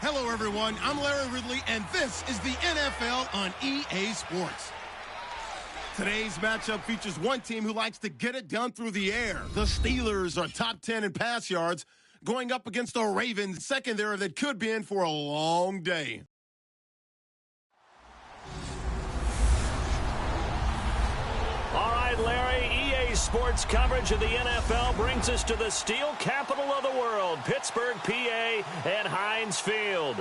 Hello, everyone. I'm Larry Ridley, and this is the NFL on EA Sports. Today's matchup features one team who likes to get it done through the air. The Steelers are top 10 in pass yards, going up against the Ravens secondary that could be in for a long day. All right, Larry, EA Sports coverage of the NFL brings us to the steel capital of the world, Pittsburgh, PA, and Heinz Field.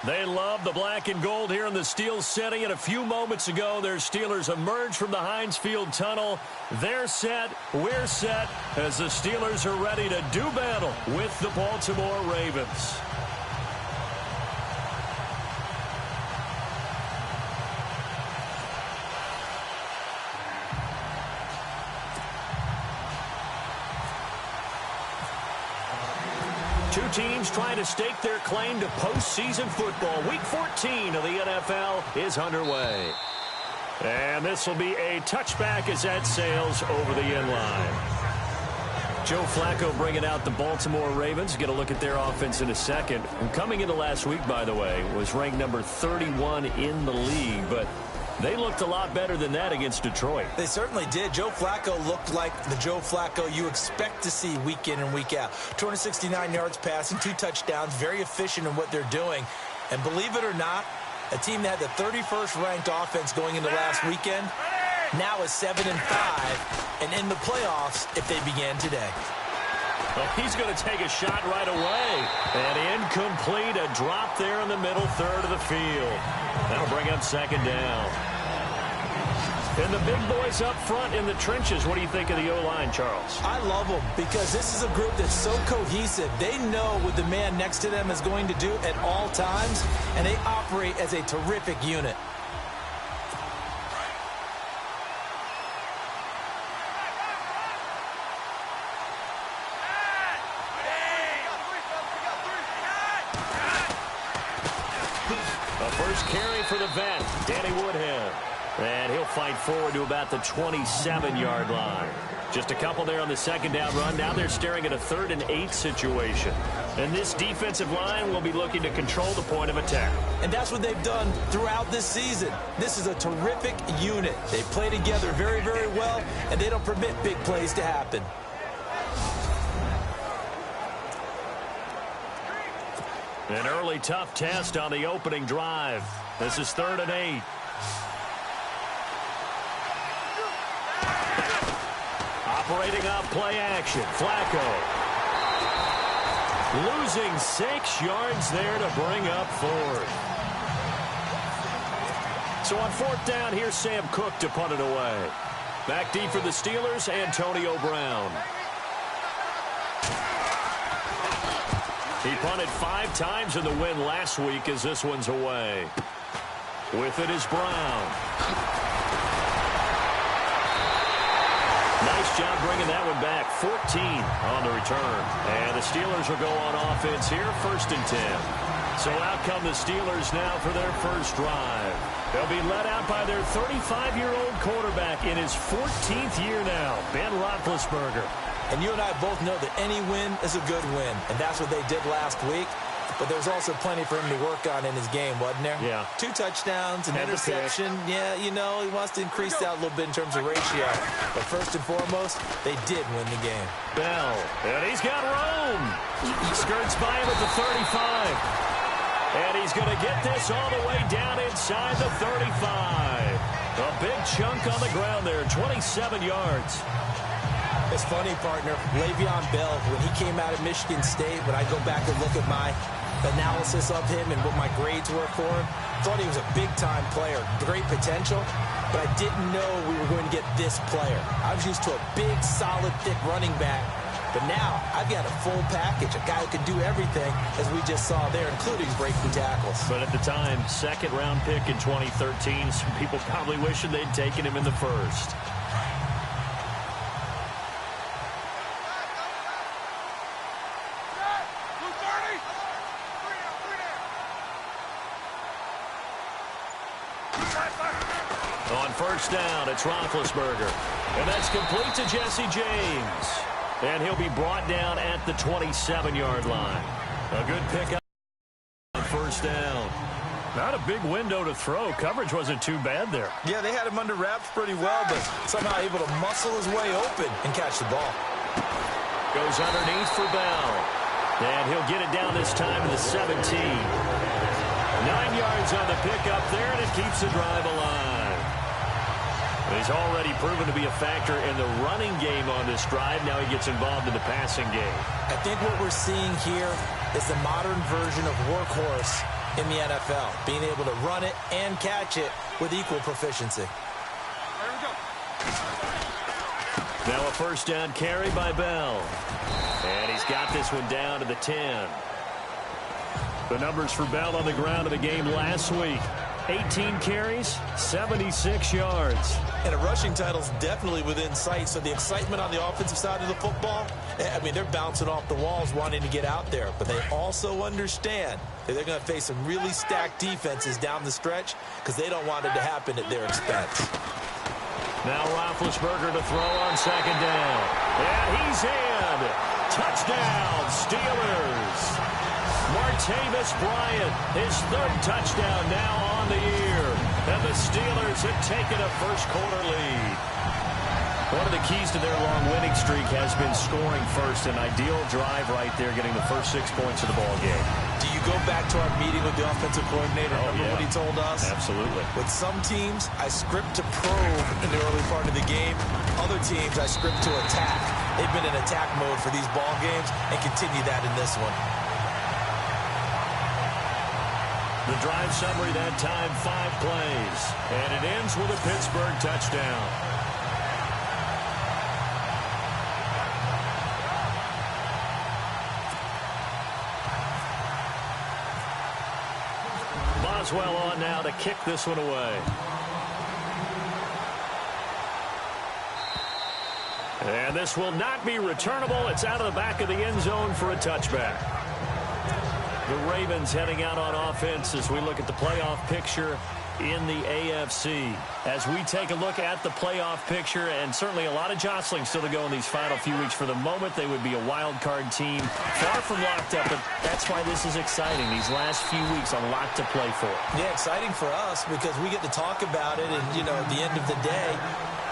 They love the black and gold here in the steel city, and a few moments ago, their Steelers emerged from the Heinz Field tunnel. They're set, we're set, as the Steelers are ready to do battle with the Baltimore Ravens. Two teams trying to stake their claim to postseason football. Week 14 of the NFL is underway. And this will be a touchback as that sails over the end line. Joe Flacco bringing out the Baltimore Ravens. Get a look at their offense in a second. And coming into last week, by the way, was ranked number 31 in the league. But they looked a lot better than that against Detroit. They certainly did. Joe Flacco looked like the Joe Flacco you expect to see week in and week out. 269 yards passing, 2 touchdowns, very efficient in what they're doing. And believe it or not, a team that had the 31st ranked offense going into last weekend now is 7-5 and in the playoffs if they began today. Well, he's going to take a shot right away. And incomplete, a drop there in the middle third of the field. That'll bring up second down. And the big boys up front in the trenches. What do you think of the O-line, Charles? I love them because this is a group that's so cohesive. They know what the man next to them is going to do at all times, and they operate as a terrific unit. First carry for the vet, Danny Woodhead. And he'll fight forward to about the 27-yard line. Just a couple there on the second down run. Now they're staring at a 3rd and 8 situation. And this defensive line will be looking to control the point of attack. And that's what they've done throughout this season. This is a terrific unit. They play together very, very well, and they don't permit big plays to happen. An early tough test on the opening drive. This is 3rd and 8. Operating off play action. Flacco. Losing 6 yards there to bring up 4th. So on 4th down, here's Sam Cook to punt it away. Back deep for the Steelers, Antonio Brown. He punted 5 times in the win last week as this one's away. With it is Brown. Nice job bringing that one back. 14 on the return. And the Steelers will go on offense here, 1st and 10. So out come the Steelers now for their first drive. They'll be led out by their 35-year-old quarterback in his 14th year now, Ben Roethlisberger. And you and I both know that any win is a good win, and that's what they did last week. But there's also plenty for him to work on in his game, wasn't there? Yeah. 2 touchdowns, an interception. Yeah, you know, he wants to increase that a little bit in terms of ratio. But first and foremost, they did win the game. Bell, and he's got Rome. He skirts by him at the 35. And he's going to get this all the way down inside the 35. A big chunk on the ground there, 27 yards. It's funny, partner. Le'Veon Bell, when he came out of Michigan State, when I go back and look at my analysis of him and what my grades were for him, thought he was a big-time player, great potential, but I didn't know we were going to get this player. I was used to a big, solid, thick running back, but now I've got a full package, a guy who can do everything, as we just saw there, including breaking tackles. But at the time, 2nd-round pick in 2013, some people probably wishing they'd taken him in the 1st. On 1st down, it's Roethlisberger. And that's complete to Jesse James. And he'll be brought down at the 27-yard line. A good pickup on first down. Not a big window to throw. Coverage wasn't too bad there. Yeah, they had him under wraps pretty well, but somehow able to muscle his way open and catch the ball. Goes underneath for Bell. And he'll get it down this time to the 17. 9 yards on the pickup there, and it keeps the drive alive. He's already proven to be a factor in the running game on this drive. Now he gets involved in the passing game. I think what we're seeing here is the modern version of workhorse in the NFL, being able to run it and catch it with equal proficiency. Now a first down carry by Bell. And he's got this one down to the 10. The numbers for Bell on the ground in the game last week. 18 carries, 76 yards. And a rushing title's definitely within sight, so the excitement on the offensive side of the football, I mean, they're bouncing off the walls wanting to get out there, but they also understand that they're going to face some really stacked defenses down the stretch because they don't want it to happen at their expense. Now Roethlisberger to throw on second down. And he's in. Touchdown, Steelers. Martavis Bryant, his third touchdown now on the year. And the Steelers have taken a first-quarter lead. One of the keys to their long winning streak has been scoring first. An ideal drive right there, getting the first 6 points of the ball game. Do you go back to our meeting with the offensive coordinator? Remember what he told us? Absolutely. With some teams, I script to probe in the early part of the game. Other teams, I script to attack. They've been in attack mode for these ball games and continue that in this one. The drive summary that time, 5 plays. And it ends with a Pittsburgh touchdown. Boswell on now to kick this one away. And this will not be returnable. It's out of the back of the end zone for a touchback. The Ravens heading out on offense as we look at the playoff picture in the AFC. As we take a look at the playoff picture, and certainly a lot of jostling still to go in these final few weeks. For the moment, they would be a wild card team, far from locked up, but that's why this is exciting. These last few weeks, a lot to play for. Yeah, exciting for us because we get to talk about it, and, you know, at the end of the day,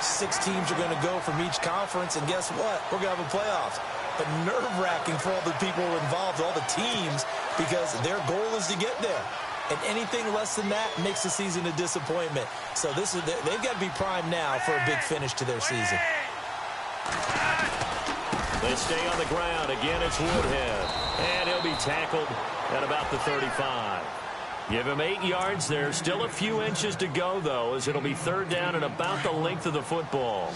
6 teams are going to go from each conference, and guess what? We're going to have a playoffs. But nerve-wracking for all the people involved, all the teams, because their goal is to get there. And anything less than that makes the season a disappointment. So they've got to be primed now for a big finish to their season. They stay on the ground. Again, it's Woodhead. And he'll be tackled at about the 35. Give him 8 yards there. Still a few inches to go, though, as it'll be third down and about the length of the football.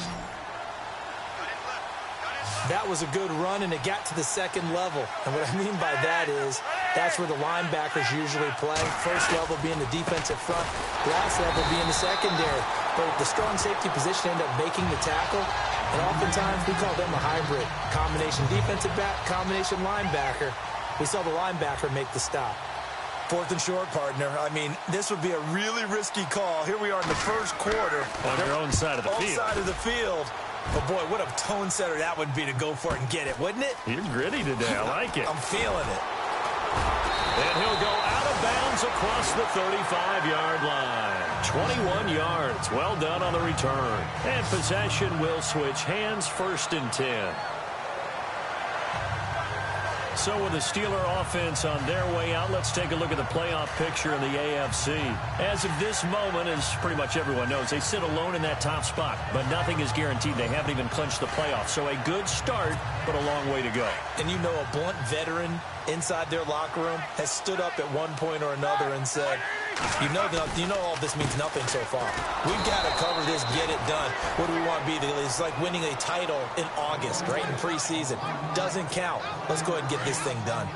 That was a good run, and it got to the second level. And what I mean by that is that's where the linebackers usually play. First level being the defensive front, last level being the secondary. But the strong safety position ended up making the tackle, and oftentimes we call them a hybrid. Combination defensive back, combination linebacker. We saw the linebacker make the stop. 4th and short, partner. I mean, this would be a really risky call. Here we are in the first quarter. On your own side of the field. Own side of the field. But, boy, what a tone setter that would be to go for it and get it, wouldn't it? You're gritty today. I like it. I'm feeling it. And he'll go out of bounds across the 35-yard line. 21 yards. Well done on the return. And possession will switch hands, 1st and 10. So with the Steeler offense on their way out, let's take a look at the playoff picture in the AFC. As of this moment, as pretty much everyone knows, they sit alone in that top spot. But nothing is guaranteed. They haven't even clinched the playoffs. So a good start, but a long way to go. And you know, a blunt veteran inside their locker room has stood up at one point or another and said, you know all this means nothing so far. We've got to cover this, get it done. What do we want to be? It's like winning a title in August, right, in preseason. Doesn't count. Let's go ahead and get this thing done.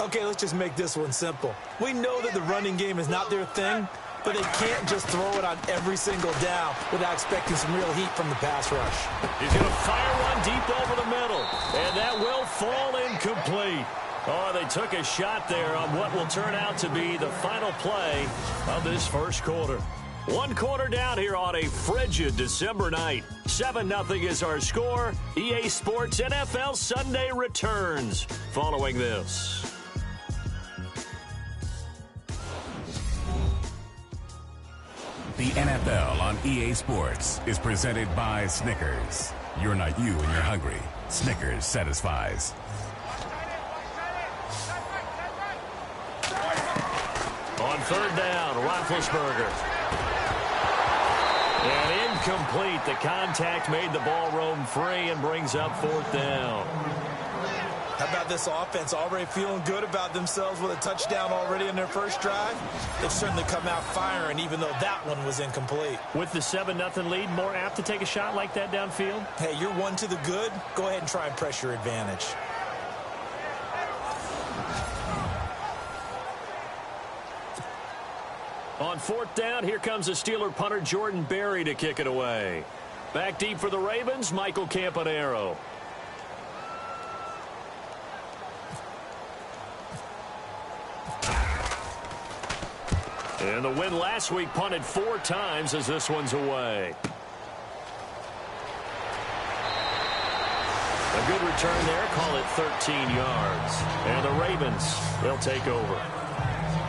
Okay, let's just make this one simple. We know that the running game is not their thing, but they can't just throw it on every single down without expecting some real heat from the pass rush. He's going to fire one deep over the middle, and that will fall incomplete. Oh, they took a shot there on what will turn out to be the final play of this first quarter. 1 quarter down here on a frigid December night. 7-0 is our score. EA Sports NFL Sunday returns following this. The NFL on EA Sports is presented by Snickers. You're not you when you're hungry. Snickers satisfies. On third down, Roethlisberger. And incomplete. The contact made the ball roam free and brings up fourth down. How about this offense already feeling good about themselves with a touchdown already in their first drive? They've certainly come out firing, even though that one was incomplete. With the 7-0 lead, more apt to take a shot like that downfield? Hey, you're one to the good. Go ahead and try and press your advantage. On fourth down, here comes the Steeler punter Jordan Berry to kick it away. Back deep for the Ravens, Michael Campanaro. And the win last week punted 4 times as this one's away. A good return there, call it 13 yards. And the Ravens, they'll take over.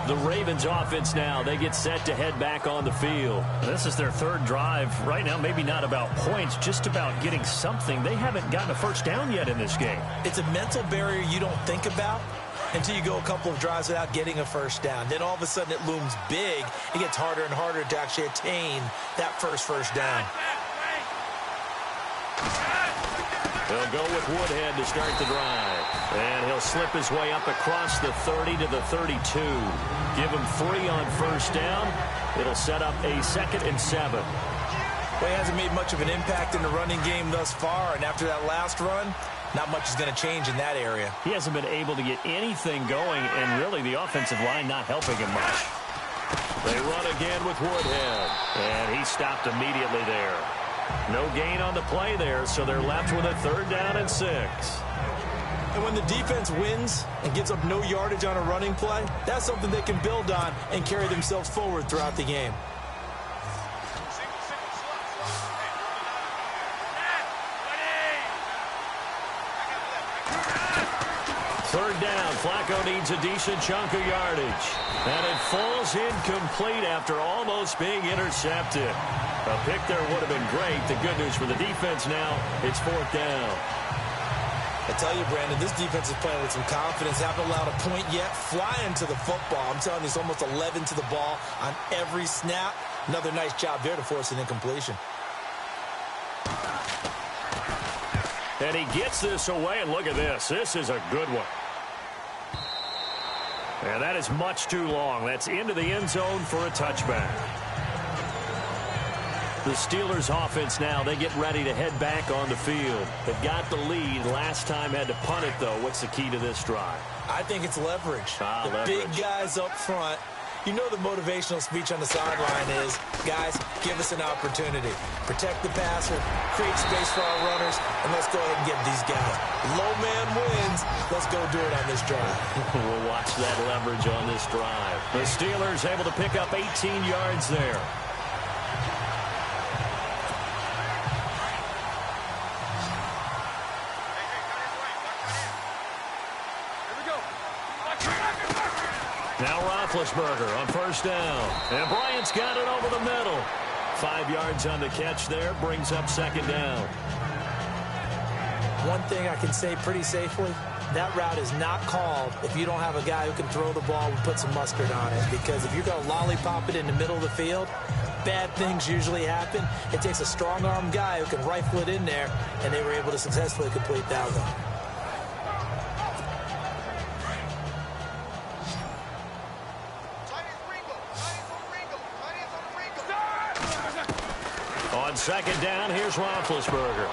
The Ravens offense now, they get set to head back on the field. This is their third drive. Right now, maybe not about points, just about getting something. They haven't gotten a first down yet in this game. It's a mental barrier you don't think about until you go a couple of drives without getting a first down. Then all of a sudden it looms big. It gets harder and harder to actually attain that first down. They'll go with Woodhead to start the drive. And he'll slip his way up across the 30 to the 32. Give him 3 on first down. It'll set up a 2nd and 7. Well, he hasn't made much of an impact in the running game thus far, and after that last run, not much is going to change in that area. He hasn't been able to get anything going, and really the offensive line not helping him much. They run again with Woodhead. And he stopped immediately there. No gain on the play there, so they're left with a 3rd down and 6. And when the defense wins and gives up no yardage on a running play, that's something they can build on and carry themselves forward throughout the game. Third down, Flacco needs a decent chunk of yardage. And it falls incomplete after almost being intercepted. A pick there would have been great. The good news for the defense now, it's 4th down. I tell you, Brandon, this defense is playing with some confidence. Haven't allowed a point yet. Flying to the football. I'm telling you, it's almost 11 to the ball on every snap. Another nice job there to force an incompletion. And he gets this away, and look at this. This is a good one. And that is much too long. That's into the end zone for a touchback. The Steelers offense now, they get ready to head back on the field. They've got the lead. Last time had to punt it, though. What's the key to this drive? I think it's leverage. The leverage. Big guys up front. You know the motivational speech on the sideline is, guys, give us an opportunity. Protect the passer, create space for our runners, and let's go ahead and get these guys. Low man wins. Let's go do it on this drive. We'll watch that leverage on this drive. The Steelers able to pick up 18 yards there. Now Roethlisberger on first down. And Bryant's got it over the middle. 5 yards on the catch there. Brings up 2nd down. One thing I can say pretty safely, that route is not called if you don't have a guy who can throw the ball and put some mustard on it. Because if you're going to lollipop it in the middle of the field, bad things usually happen. It takes a strong-arm guy who can rifle it in there, and they were able to successfully complete that one. On 2nd down, here's Roethlisberger.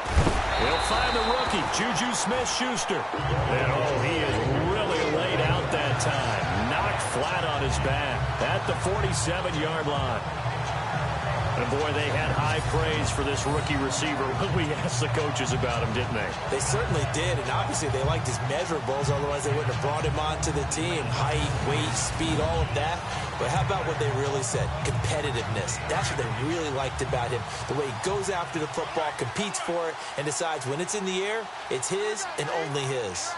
He'll find the rookie, Juju Smith-Schuster. And, oh, he is really laid out that time. Knocked flat on his back at the 47-yard line. And, boy, they had high praise for this rookie receiver when we asked the coaches about him, didn't they? They certainly did, and obviously they liked his measurables, otherwise they wouldn't have brought him onto the team. Height, weight, speed, all of that. But how about what they really said? Competitiveness. That's what they really liked about him. The way he goes after the football, competes for it, and decides when it's in the air, it's his and only his.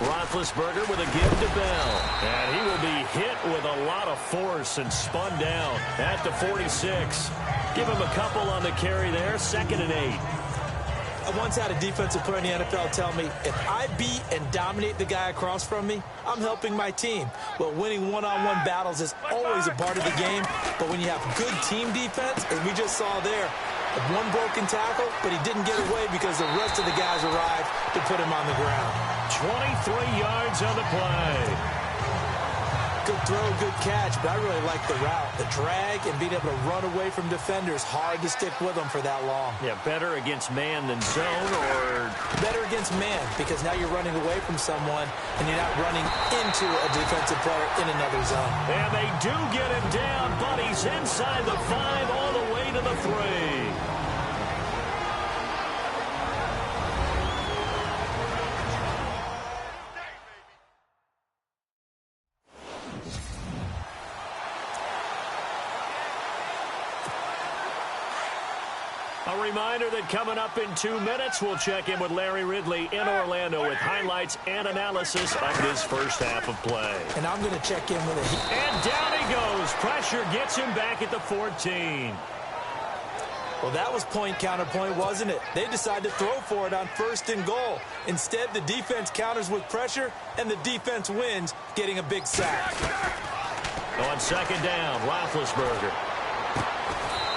Roethlisberger with a give to Bell. And he will be hit with a lot of force and spun down at the 46. Give him a couple on the carry there, 2nd and 8. I once had a defensive player in the NFL tell me, if I beat and dominate the guy across from me, I'm helping my team. Well, winning one-on-one battles is always a part of the game, but when you have good team defense, as we just saw there, one broken tackle, but he didn't get away because the rest of the guys arrived to put him on the ground. 23 yards on the play. Good throw, good catch, but I really like the route. The drag and being able to run away from defenders, hard to stick with them for that long. Yeah, better against man than zone, or better against man, because now you're running away from someone and you're not running into a defensive player in another zone. And they do get him down, but he's inside the 5 all the way to the 3. A reminder that coming up in 2 minutes, we'll check in with Larry Ridley in Orlando with highlights and analysis of this first half of play. And I'm going to check in with it. And down he goes. Pressure gets him back at the 14. Well, that was point counterpoint, wasn't it? They decided to throw for it on 1st and goal. Instead, the defense counters with pressure, and the defense wins, getting a big sack. On 2nd down, Roethlisberger.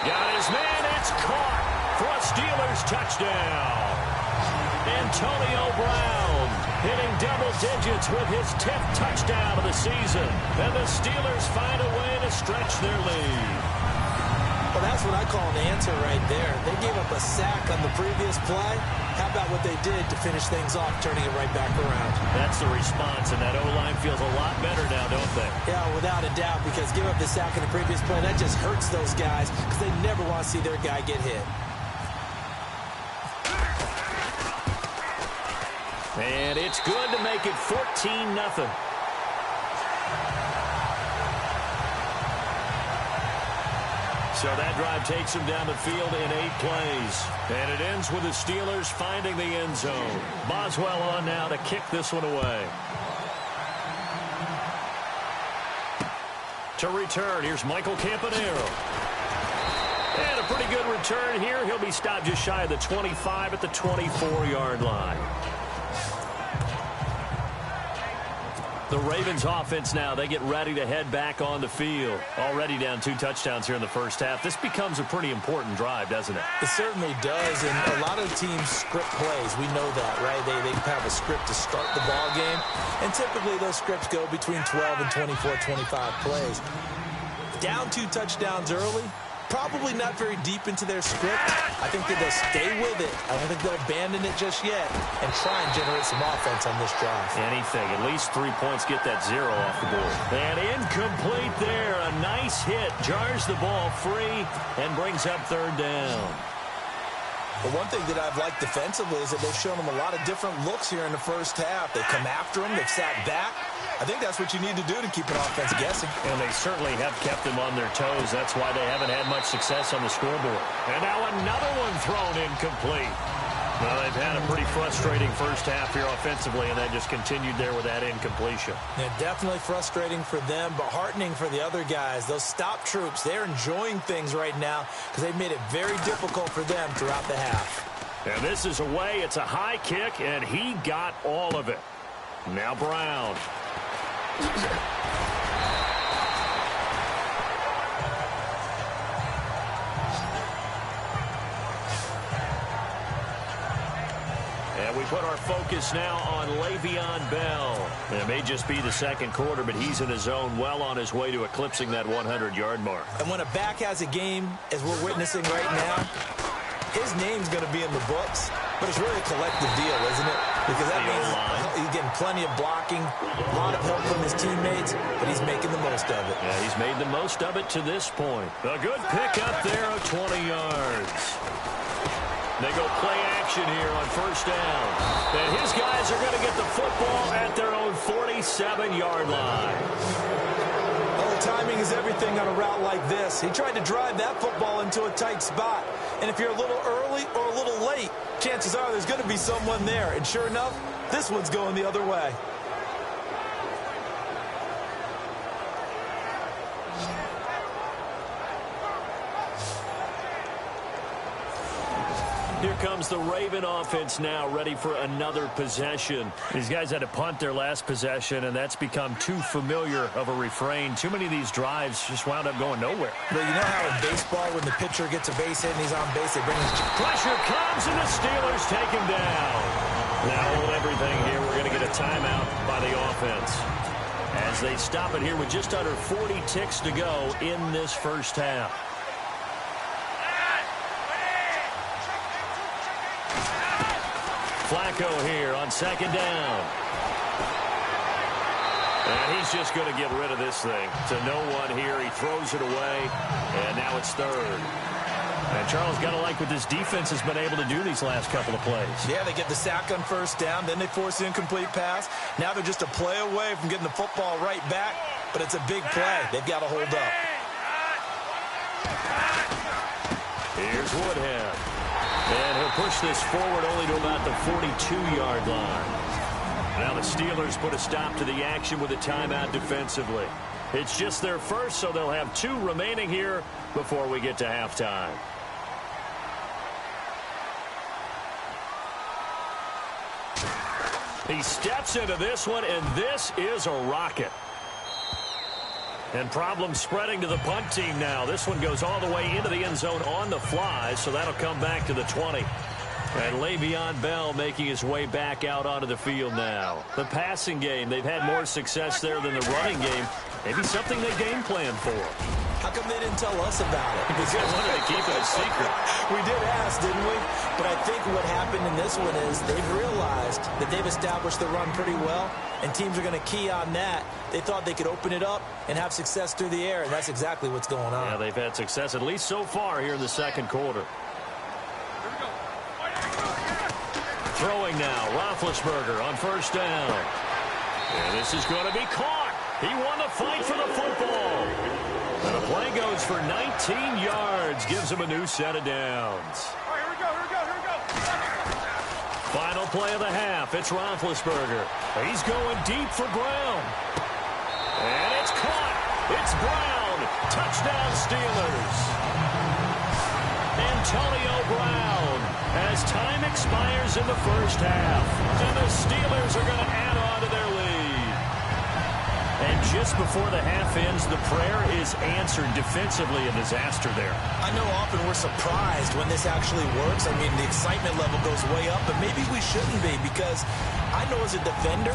Got his man. It's caught. For a Steelers touchdown. Antonio Brown hitting double digits with his 10th touchdown of the season. And the Steelers find a way to stretch their lead. Well, that's what I call an answer right there. They gave up a sack on the previous play. How about what they did to finish things off, turning it right back around? That's the response, and that O-line feels a lot better now, don't they? Yeah, without a doubt, because giving up the sack in the previous play, that just hurts those guys because they never want to see their guy get hit. And it's good to make it 14-0. So that drive takes him down the field in 8 plays. And it ends with the Steelers finding the end zone. Boswell on now to kick this one away. To return, here's Michael Campanaro. And a pretty good return here. He'll be stopped just shy of the 25 at the 24-yard line. The Ravens offense now, they get ready to head back on the field. Already down 2 touchdowns here in the first half. This becomes a pretty important drive, doesn't it? It certainly does, and a lot of teams script plays. We know that, right? They have a script to start the ball game, and typically those scripts go between 12 and 24, 25 plays. Down 2 touchdowns early, probably not very deep into their script. I think that they'll stay with it. I don't think they'll abandon it just yet and try and generate some offense on this drive. Anything. At least 3 points get that 0 off the board. And incomplete there. A nice hit. Jars the ball free and brings up 3rd down. Well, one thing that I've liked defensively is that they've shown them a lot of different looks here in the first half. They've come after them. They've sat back. I think that's what you need to do to keep an offense guessing. And they certainly have kept them on their toes. That's why they haven't had much success on the scoreboard. And now another one thrown incomplete. Well, they've had a pretty frustrating first half here offensively, and that just continued there with that incompletion. Yeah, definitely frustrating for them, but heartening for the other guys. Those stop troops, they're enjoying things right now because they've made it very difficult for them throughout the half. And this is away. It's a high kick, and he got all of it. Now Brown. And we put our focus now on Le'Veon Bell. It may just be the 2nd quarter, but he's in his zone, well on his way to eclipsing that 100-yard mark. And when a back has a game, as we're witnessing right now, his name's going to be in the books, but it's really a collective deal, isn't it? Because that means he's getting plenty of blocking, a lot of help from his teammates, but he's making the most of it. Yeah, he's made the most of it to this point. A good pickup there of 20 yards. They go play action here on 1st down. And his guys are going to get the football at their own 47-yard line. Well, the timing is everything on a route like this. He tried to drive that football into a tight spot. And if you're a little early or a little late, chances are there's going to be someone there. And sure enough, this one's going the other way. Here comes the Raven offense now, ready for another possession. These guys had to punt their last possession, and that's become too familiar of a refrain. Too many of these drives just wound up going nowhere. But you know how in baseball, when the pitcher gets a base hit and he's on base, they bring his... Pressure comes, and the Steelers take him down. Now hold everything here. We're going to get a timeout by the offense as they stop it here with just under 40 ticks to go in this first half. Flacco here on second down. And he's just going to get rid of this thing to no one here. He throws it away, and now it's third. And Charles, got to like what this defense has been able to do these last couple of plays. Yeah, they get the sack on first down, then they force the incomplete pass. Now they're just a play away from getting the football right back, but it's a big play. They've got to hold up. Here's Woodhead. And he'll push this forward only to about the 42-yard line. Now the Steelers put a stop to the action with a timeout defensively. It's just their first, so they'll have 2 remaining here before we get to halftime. He steps into this one, and this is a rocket. And problems spreading to the punt team now. This one goes all the way into the end zone on the fly, so that'll come back to the 20. And Le'Veon Bell making his way back out onto the field now. The passing game, they've had more success there than the running game. Maybe something they game plan for. How come they didn't tell us about it? Because they wanted to keep it a secret. We did ask, didn't we? But I think what happened in this one is they've realized that they've established the run pretty well, and teams are going to key on that. They thought they could open it up and have success through the air, and that's exactly what's going on. Yeah, they've had success, at least so far here in the second quarter. Throwing now, Roethlisberger on first down. And this is going to be caught. He won the fight for the football. And the play goes for 19 yards. Gives him a new set of downs. All right, here we go. Final play of the half. It's Roethlisberger. He's going deep for Brown. And it's caught. It's Brown. Touchdown Steelers. Antonio Brown as time expires in the first half. And the Steelers are going to add on to their lead. And just before the half ends, the prayer is answered. Defensively, a disaster there. I know often we're surprised when this actually works. I mean, the excitement level goes way up, but maybe we shouldn't be, because I know as a defender,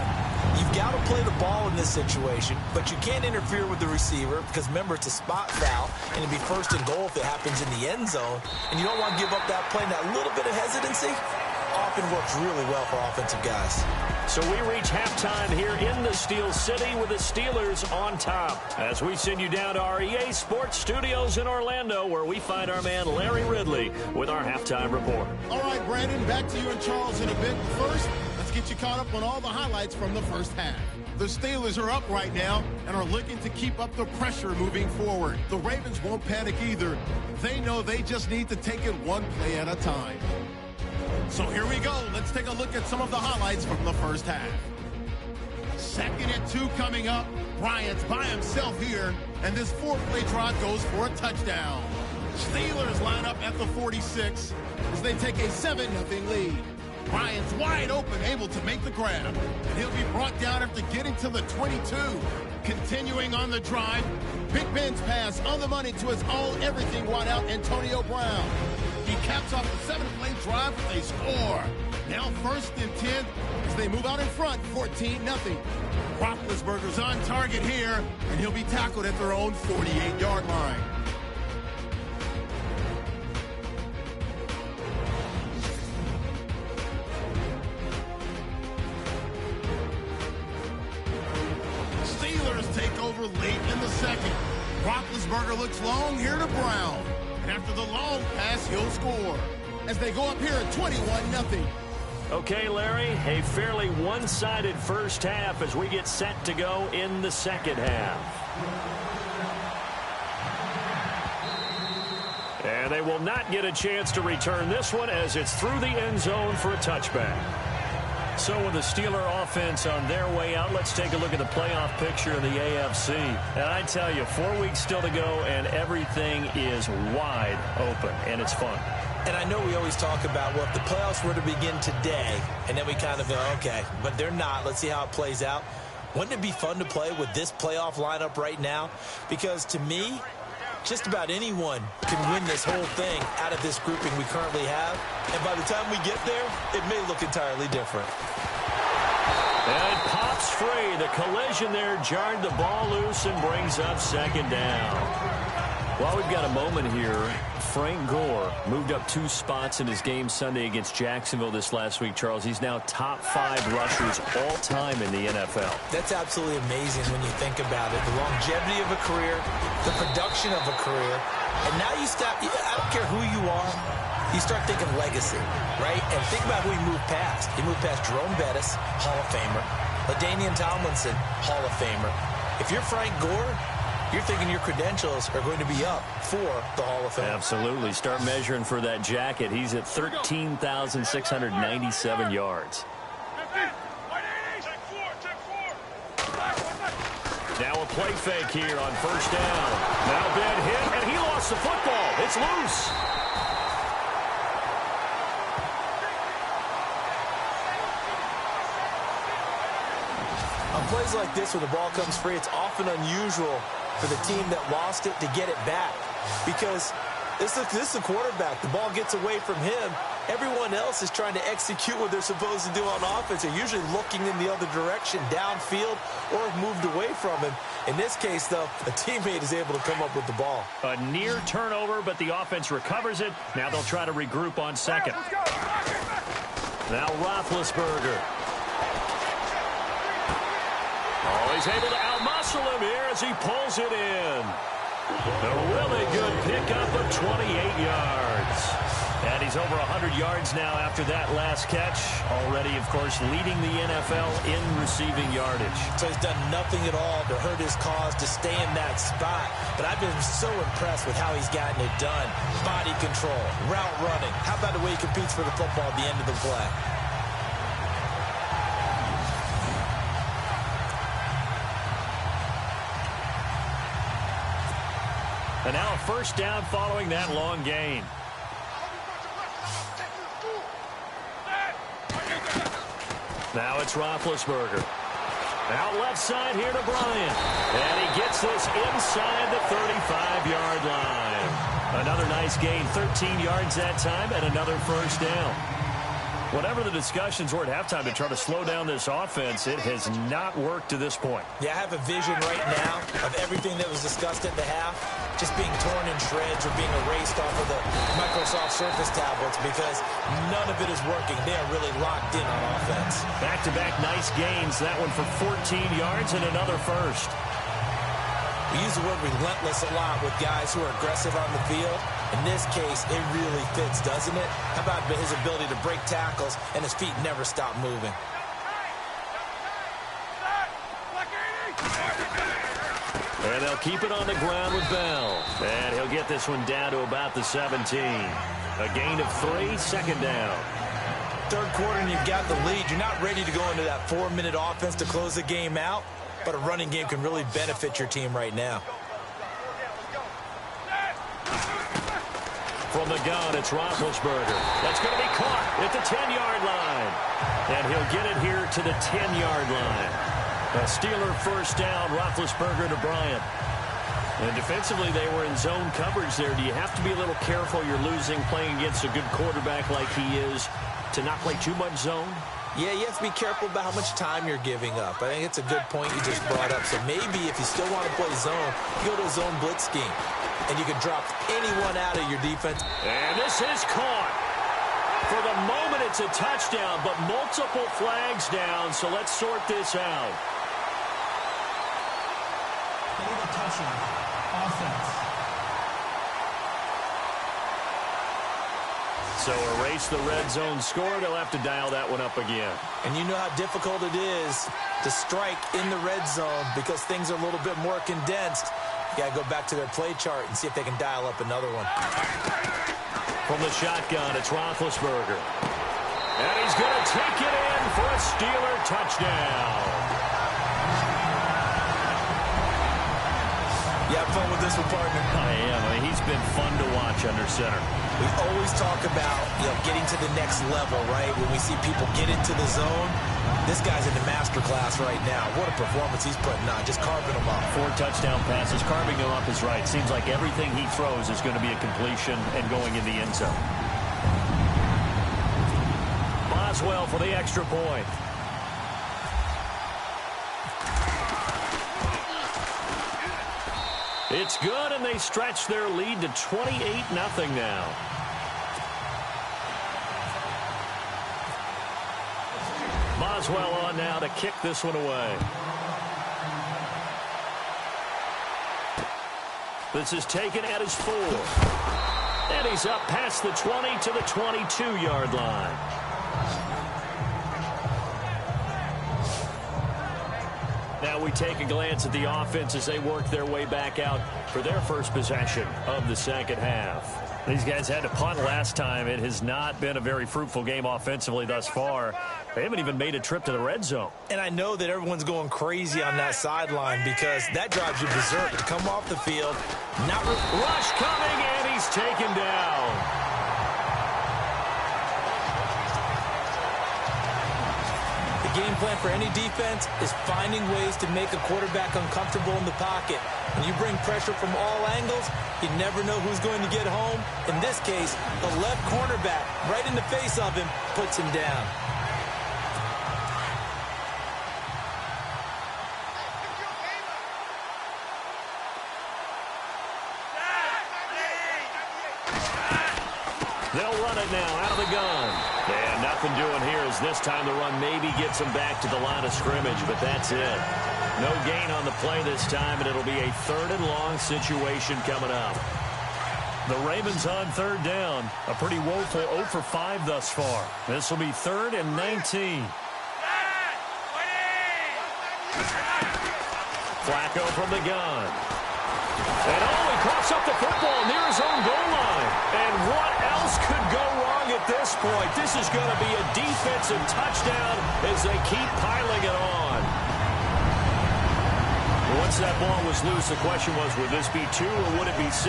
you've got to play the ball in this situation, but you can't interfere with the receiver because, remember, it's a spot foul, and it'd be first and goal if it happens in the end zone, and you don't want to give up that play. And that little bit of hesitancy often works really well for offensive guys. So we reach halftime here in the Steel City with the Steelers on top, as we send you down to our EA Sports Studios in Orlando, where we find our man Larry Ridley with our halftime report. All right, Brandon, back to you and Charles in a bit. First, let's get you caught up on all the highlights from the first half. The Steelers are up right now and are looking to keep up the pressure moving forward. The Ravens won't panic either. They know they just need to take it one play at a time. So here we go. Let's take a look at some of the highlights from the first half. 2nd and 2 coming up. Bryant's by himself here, and this 4-play drive goes for a touchdown. Steelers line up at the 46 as they take a 7-0 lead. Bryant's wide open, able to make the grab. And he'll be brought down after getting to the 22. Continuing on the drive, Big Ben's pass on the money to his all-everything wideout, Antonio Brown. He caps off the 7-play drive with a score. Now 1st and 10 as they move out in front, 14-0. Roethlisberger's on target here, and he'll be tackled at their own 48-yard line. Steelers take over late in the second. Roethlisberger looks long here to Brown. And after the long pass, he'll score as they go up here at 21-0. Okay, Larry, a fairly one-sided first half as we get set to go in the second half. And they will not get a chance to return this one as it's through the end zone for a touchback. So with the Steeler offense on their way out, let's take a look at the playoff picture in the AFC. And I tell you, 4 weeks still to go, and everything is wide open, and it's fun. And I know we always talk about, well, if the playoffs were to begin today, and then we kind of go, okay, but they're not. Let's see how it plays out. Wouldn't it be fun to play with this playoff lineup right now? Because to me, just about anyone can win this whole thing out of this grouping we currently have. And by the time we get there, it may look entirely different. And it pops free. The collision there jarred the ball loose and brings up second down. While we've got a moment here, Frank Gore moved up 2 spots in his game Sunday against Jacksonville this last week, Charles. He's now top 5 rushers all time in the NFL. That's absolutely amazing when you think about it. The longevity of a career, the production of a career, and now you stop, I don't care who you are, you start thinking legacy, right? And think about who he moved past. He moved past Jerome Bettis, Hall of Famer, LaDainian Tomlinson, Hall of Famer. If you're Frank Gore, you're thinking your credentials are going to be up for the Hall of Fame. Absolutely. Start measuring for that jacket. He's at 13,697 yards. Now a play fake here on first down. Now dead hit, and he lost the football. It's loose. On plays like this where the ball comes free, it's often unusual for the team that lost it to get it back. Because this is the quarterback. The ball gets away from him. Everyone else is trying to execute what they're supposed to do on offense. They're usually looking in the other direction, downfield, or have moved away from him. In this case, though, a teammate is able to come up with the ball. A near turnover, but the offense recovers it. Now they'll try to regroup on second. Now Roethlisberger. Oh, he's able to outmuscle him here as he pulls it in. A really good pickup of 28 yards. And he's over 100 yards now after that last catch. Already, of course, leading the NFL in receiving yardage. So he's done nothing at all to hurt his cause, to stay in that spot. But I've been so impressed with how he's gotten it done. Body control, route running. How about the way he competes for the football at the end of the play? And now a first down following that long gain. Now it's Roethlisberger. Out left side here to Bryant. And he gets this inside the 35-yard line. Another nice gain, 13 yards that time, and another first down. Whatever the discussions were at halftime to try to slow down this offense, it has not worked to this point. Yeah, I have a vision right now of everything that was discussed at the half just being torn in shreds or being erased off of the Microsoft Surface tablets because none of it is working. They are really locked in on offense. Back-to-back nice gains. That one for 14 yards and another first. We use the word relentless a lot with guys who are aggressive on the field. In this case, it really fits, doesn't it? How about his ability to break tackles and his feet never stop moving? And they'll keep it on the ground with Bell. And he'll get this one down to about the 17. A gain of 3, second down. Third quarter and you've got the lead. You're not ready to go into that 4-minute offense to close the game out. But a running game can really benefit your team right now. From the gun, it's Roethlisberger. That's going to be caught at the 10-yard line. And he'll get it here to the 10-yard line. A Steeler first down, Roethlisberger to Bryant. And defensively, they were in zone coverage there. Do you have to be a little careful? You're losing playing against a good quarterback like he is to not play too much zone? Yeah, you have to be careful about how much time you're giving up. I think it's a good point you just brought up. So maybe if you still want to play zone, you go to a zone blitz scheme. And you can drop anyone out of your defense. And this is caught. For the moment, it's a touchdown, but multiple flags down, so let's sort this out. Touchdown. Offense. So erase the red zone score. They'll have to dial that one up again. And you know how difficult it is to strike in the red zone because things are a little bit more condensed. You got to go back to their play chart and see if they can dial up another one. From the shotgun, it's Roethlisberger. And he's going to take it in for a Steeler touchdown. You have fun with this one, partner? I am. I mean, he's been fun to watch under center. We always talk about, getting to the next level, right? When we see people get into the zone, this guy's in the master class right now. What a performance he's putting on, just carving them up. 4 touchdown passes. Carving them up is right. Seems like everything he throws is going to be a completion and going in the end zone. Boswell for the extra point. It's good, and they stretch their lead to 28-0 now. Boswell on now to kick this one away. This is taken at his 4. And he's up past the 20 to the 22-yard line. Now we take a glance at the offense as they work their way back out for their first possession of the second half. These guys had to punt last time. It has not been a very fruitful game offensively thus far. They haven't even made a trip to the red zone. And I know that everyone's going crazy on that sideline because that drives you berserk to come off the field. Rush coming, and he's taken down. The game plan for any defense is finding ways to make a quarterback uncomfortable in the pocket. When you bring pressure from all angles, you never know who's going to get home. In this case, the left cornerback, right in the face of him, puts him down. They'll run it now out of the gun. And nothing doing here as this time the run maybe gets him back to the line of scrimmage, but that's it. No gain on the play this time, and it'll be a 3rd and long situation coming up. The Ravens on 3rd down. A pretty woeful 0 for 5 thus far. This will be 3rd and 19. Flacco from the gun. And he coughs up the football near his own goal line. And what else could go wrong at this point? This is going to be a defensive touchdown as they keep piling it on. Once that ball was loose, the question was, would this be 2 or would it be 6?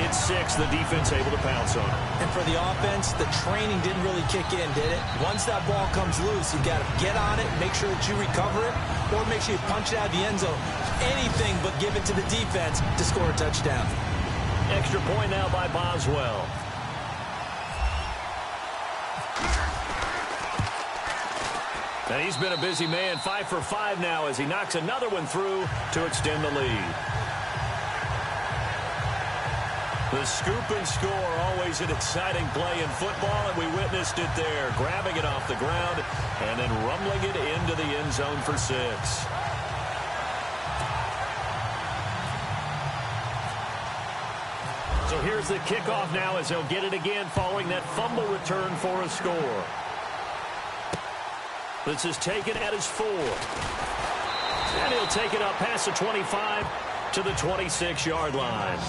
It's 6. The defense able to pounce on it. And for the offense, the training didn't really kick in, did it? Once that ball comes loose, you got to get on it, make sure that you recover it, or make sure you punch it out of the end zone. Anything but give it to the defense to score a touchdown. Extra point now by Boswell. And he's been a busy man, 5 for 5 now as he knocks another one through to extend the lead. The scoop and score, always an exciting play in football, and we witnessed it there, grabbing it off the ground and then rumbling it into the end zone for 6. So here's the kickoff now as they'll get it again following that fumble return for a score. This is taken at his 4. And he'll take it up past the 25 to the 26-yard line.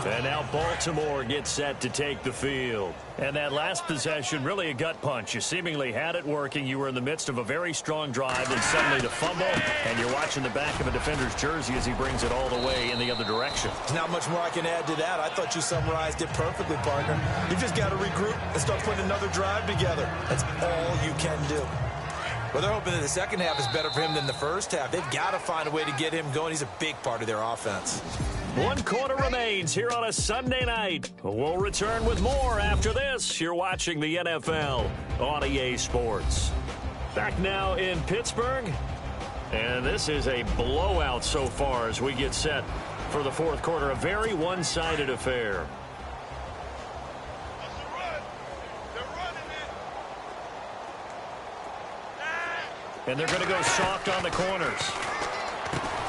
And now Baltimore gets set to take the field. And that last possession, really a gut punch. You seemingly had it working. You were in the midst of a very strong drive, and suddenly the fumble, and you're watching the back of a defender's jersey as he brings it all the way in the other direction. Not much more I can add to that. I thought you summarized it perfectly, partner. You've just got to regroup and start putting another drive together. That's all you can do. Well, they're hoping that the second half is better for him than the first half. They've got to find a way to get him going. He's a big part of their offense. 1 quarter remains here on a Sunday night. We'll return with more after this. You're watching the NFL on EA Sports. Back now in Pittsburgh. And this is a blowout so far as we get set for the 4th quarter. A very one-sided affair. And they're going to go soft on the corners.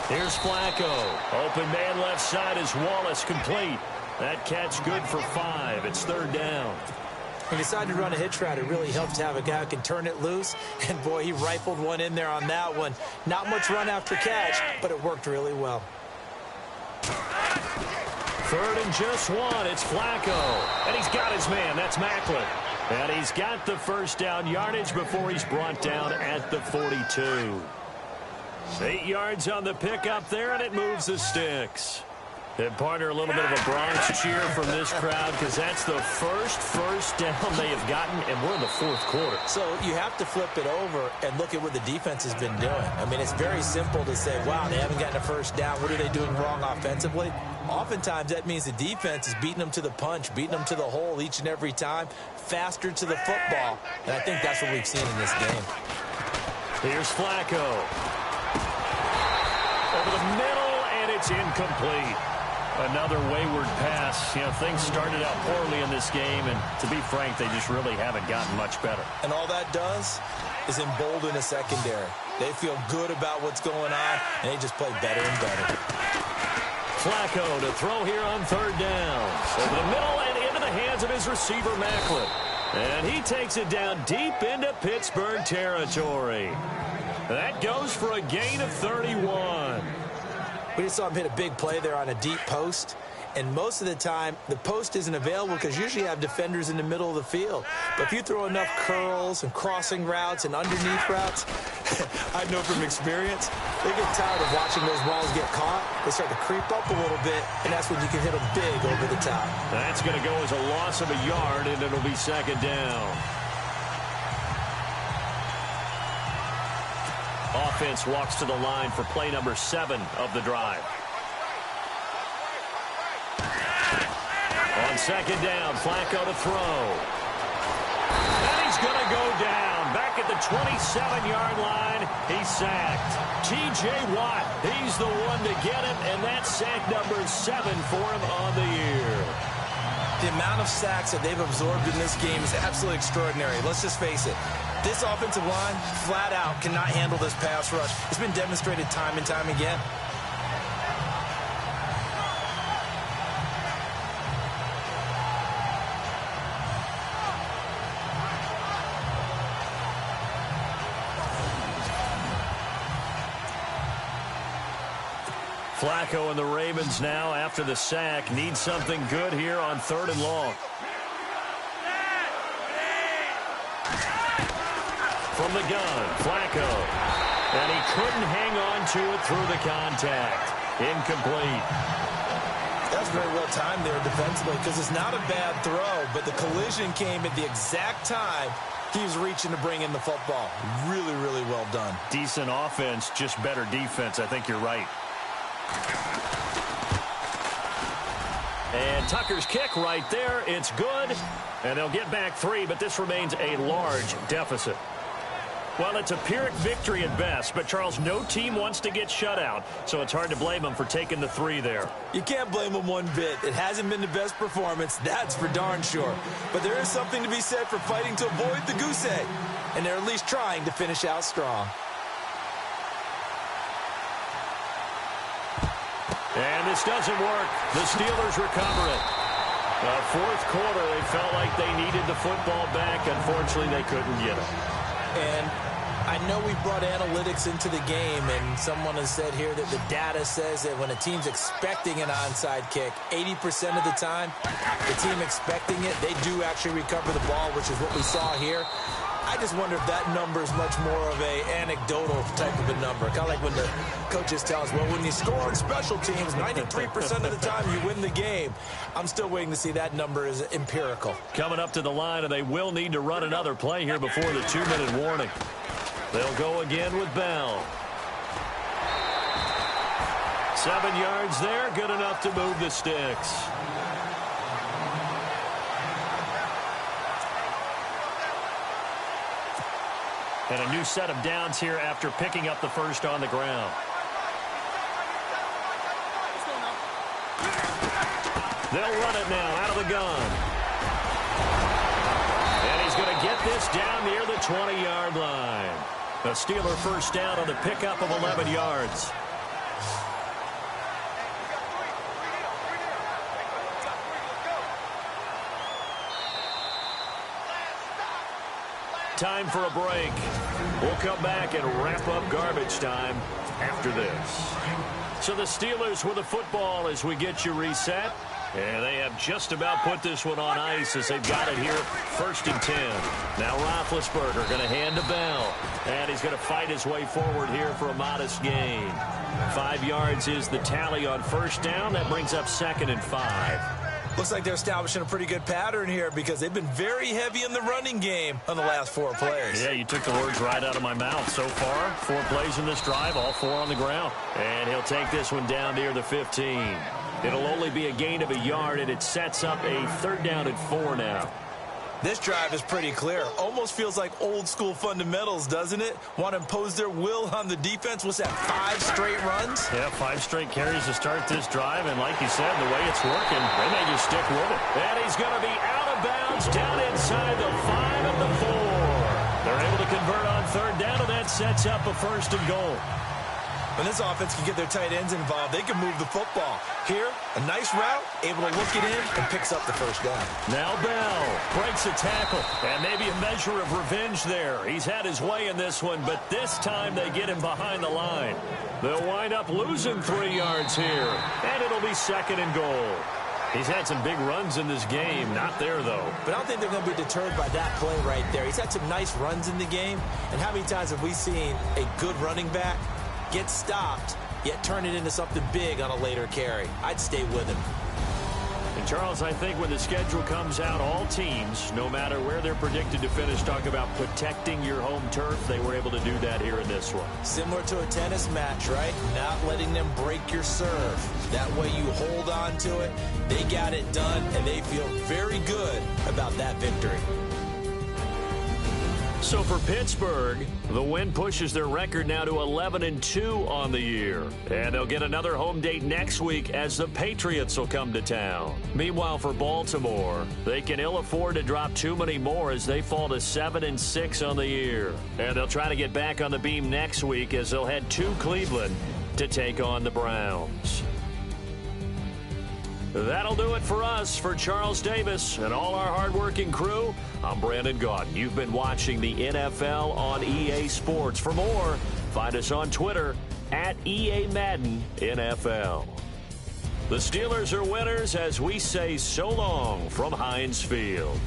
Here's Flacco. Open man left side is Wallace, complete. That catch good for 5. It's 3rd down. When you decide to run a hitch route, it really helps to have a guy who can turn it loose. And, boy, he rifled one in there on that one. Not much run after catch, but it worked really well. 3rd and just 1. It's Flacco. And he's got his man. That's Macklin. And he's got the first down yardage before he's brought down at the 42. 8 yards on the pickup there, and it moves the sticks. And partner, a little bit of a Bronx cheer from this crowd because that's the first down they have gotten, and we're in the fourth quarter. So you have to flip it over and look at what the defense has been doing. I mean, it's very simple to say, wow, they haven't gotten a first down. What are they doing wrong offensively? Oftentimes, that means the defense is beating them to the punch, beating them to the hole each and every time, faster to the football. And I think that's what we've seen in this game. Here's Flacco. Over the middle, and it's incomplete. Another wayward pass. You know, things started out poorly in this game, and to be frank, they just really haven't gotten much better. And all that does is embolden a secondary. They feel good about what's going on, and they just play better and better. Flacco to throw here on third down. Over the middle and into the hands of his receiver, Macklin. And he takes it down deep into Pittsburgh territory. That goes for a gain of 31. We just saw him hit a big play there on a deep post. And most of the time, the post isn't available because usually you have defenders in the middle of the field. But if you throw enough curls and crossing routes and underneath routes, I know from experience, they get tired of watching those balls get caught. They start to creep up a little bit, and that's when you can hit them big over the top. That's going to go as a loss of a yard, and it'll be second down. Offense walks to the line for play number 7 of the drive. On second down, Flacco to throw. And he's going to go down. Back at the 27-yard line, he's sacked. T.J. Watt, he's the one to get it, and that's sack number 7 for him on the year. The amount of sacks that they've absorbed in this game is absolutely extraordinary. Let's just face it. This offensive line, flat out, cannot handle this pass rush. It's been demonstrated time and time again. Flacco and the Ravens now, after the sack, need something good here on 3rd and long. From the gun, Flacco. And he couldn't hang on to it through the contact. Incomplete. That was very well timed there defensively because it's not a bad throw, but the collision came at the exact time he was reaching to bring in the football. Really, really well done. Decent offense, just better defense. I think you're right. And Tucker's kick right there. It's good. And they'll get back 3, but this remains a large deficit. Well, it's a Pyrrhic victory at best, but, Charles, no team wants to get shut out, so it's hard to blame them for taking the 3 there. You can't blame them one bit. It hasn't been the best performance, that's for darn sure. But there is something to be said for fighting to avoid the goose egg, and they're at least trying to finish out strong. And this doesn't work. The Steelers recover it. Fourth quarter, they felt like they needed the football back. Unfortunately, they couldn't get it. And I know we brought analytics into the game, and someone has said here that the data says that when a team's expecting an onside kick, 80% of the time, the team expecting it, they do actually recover the ball, which is what we saw here. I just wonder if that number is much more of a anecdotal type of a number. Kind of like when the coaches tell us, well, when you score on special teams, 93% of the time you win the game. I'm still waiting to see that number is empirical. Coming up to the line, and they will need to run another play here before the 2-minute warning. They'll go again with Bell. 7 yards there, good enough to move the sticks. And a new set of downs here after picking up the first on the ground. They'll run it now out of the gun. And he's going to get this down near the 20-yard line. A Steeler first down on the pickup of 11 yards. Time for a break. We'll come back and wrap up garbage time after this. So the Steelers with the football as we get you reset. And they have just about put this one on ice as they've got it here 1st and 10. Now Roethlisberger going to hand to Bell. And he's going to fight his way forward here for a modest gain. 5 yards is the tally on first down. That brings up 2nd and 5. Looks like they're establishing a pretty good pattern here because they've been very heavy in the running game on the last 4 plays. Yeah, you took the words right out of my mouth. So far, 4 plays in this drive, all 4 on the ground. And he'll take this one down near the 15. It'll only be a gain of a yard, and it sets up a 3rd down and 4 now. This drive is pretty clear. Almost feels like old school fundamentals, doesn't it? Want to impose their will on the defense. What's that, 5 straight runs? Yeah, 5 straight carries to start this drive. And like you said, the way it's working, they may just stick with it. And he's going to be out of bounds down inside the 5 and the 4. They're able to convert on 3rd down, and that sets up a 1st and goal. When this offense can get their tight ends involved, they can move the football. Here, a nice route, able to look it in, and picks up the 1st down. Now Bell breaks a tackle, and maybe a measure of revenge there. He's had his way in this one, but this time they get him behind the line. They'll wind up losing 3 yards here, and it'll be 2nd and goal. He's had some big runs in this game. Not there, though. But I don't think they're going to be deterred by that play right there. He's had some nice runs in the game, and how many times have we seen a good running back get stopped, yet turn it into something big on a later carry? I'd stay with him. And Charles, I think when the schedule comes out, all teams, no matter where they're predicted to finish, talk about protecting your home turf. They were able to do that here in this one. Similar to a tennis match, right? Not letting them break your serve. That way you hold on to it. They got it done, and they feel very good about that victory. So for Pittsburgh, the win pushes their record now to 11-2 on the year. And they'll get another home date next week as the Patriots will come to town. Meanwhile, for Baltimore, they can ill afford to drop too many more as they fall to 7-6 on the year. And they'll try to get back on the beam next week as they'll head to Cleveland to take on the Browns. That'll do it for us. For Charles Davis and all our hardworking crew, I'm Brandon Gaudin. You've been watching the NFL on EA Sports. For more, find us on Twitter at EA Madden NFL. The Steelers are winners as we say so long from Heinz Field.